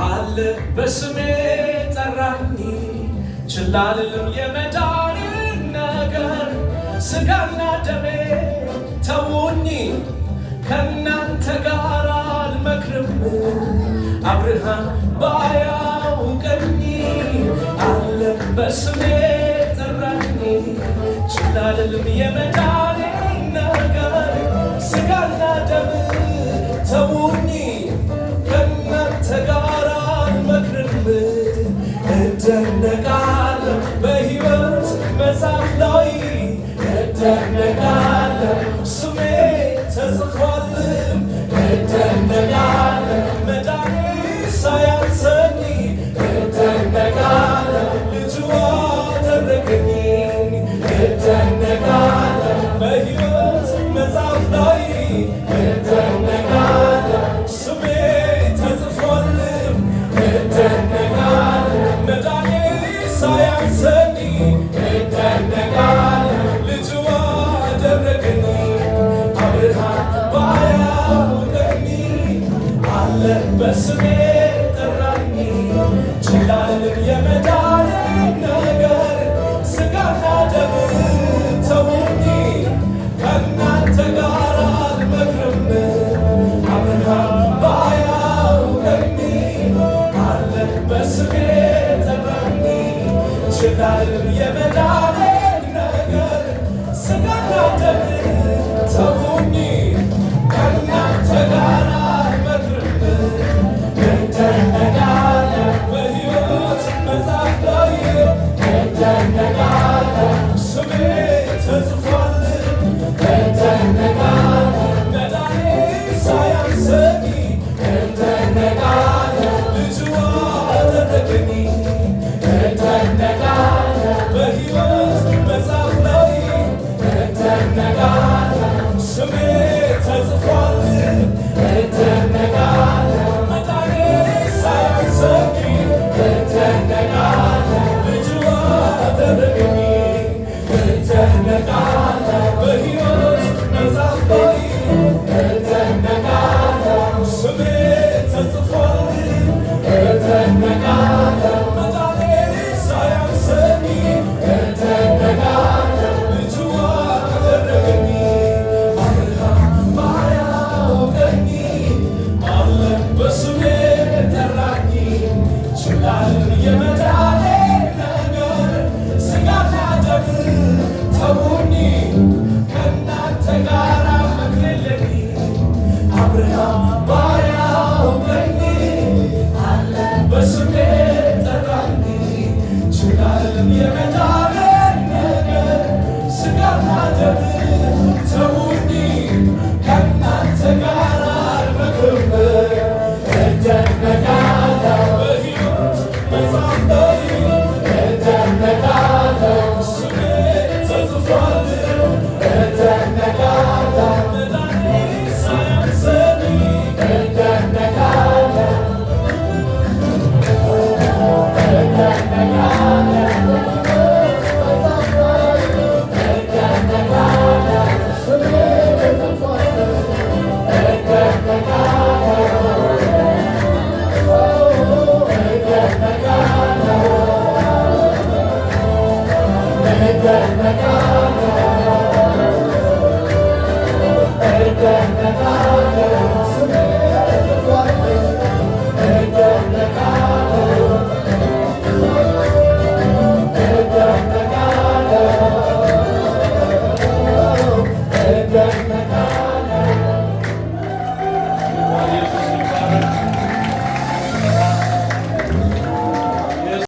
አለ በስሜ ጠራኝ ችላ አልልም የመዳንን ነገር ሥጋና ደሜ ተውኝ ከእናንተ ጋር አልመክርም አብርሃም ባያውቀኝ አለ በስሜ ጠራኝ ችላ አልልም የመዳንን ነገር ሥጋና ደም ተውኝ ከእናንተ ጋር አልመክርም እደነቃለሁ በሕይወት መጽሐፍ ላይ እደነቃለሁ ስሜ ተጽፏል እደነቃለሁ መዳኔ ሳያንሰኝ እደነቃለሁ ልጁ አደረገኝ እደነቃለሁ በሕይወት መጽሐፍ ላይ እደነቃለሁ ስሜ ተጽፏል እደነቃለሁ መዳኔ ሳያንሰኝ እደነቃለሁ ልጁ አደረገኝ አብርሃም ባያውቀኝ አለ በስሜ ጠራኝ ችላ አልልም የመዳንን ነገር ሥጋና ደም ተውኝ ከእናንተ ጋር አልመክርም አብርሃም ባያውቀኝ አለ በስሜ ጠራኝ ችላ አልልም የመዳንን ነገር ሥጋና ደም ተውኝ ከእናንተ ጋር አልመክርም እደነቃለሁ በሕይወት መጽሐፍ ላይ እደነቃለሁ ስሜ ተጽፏል እደነቃለሁ መዳኔ ሳያንሰኝ እደነቃለሁ ልጁ አደረገኝ እደነቃለሁ በሕይወት መጽሐፍ ላይ እደነቃለሁ ስሜ ተጽፏል እደነቃለሁ መዳኔ ሳያንሰኝ እደነቃለሁ ልጁ አደረገኝ እደነቃለሁ በሕይወት መጽሐፍ ላይ እደነቃለሁ ስሜ ተጽፏል እደነቃለሁ መዳኔ ሳያንሰኝ እደነቃለሁ ልጁ አደረገኝ አብርሃም ባያውቀኝ አለ በስሜ ጠራኝ ችላ አልልም የመዳንን ነገር ሥጋና ደም ተውኝ ከእናንተ ጋር አልመክርም አብርሃም ባያውቀኝ አለ በስሜ ጠራኝ ችላ አልልም የመዳንን ነገር ሥጋና ደም ተውኝ ከእናንተ ጋር አልመክርም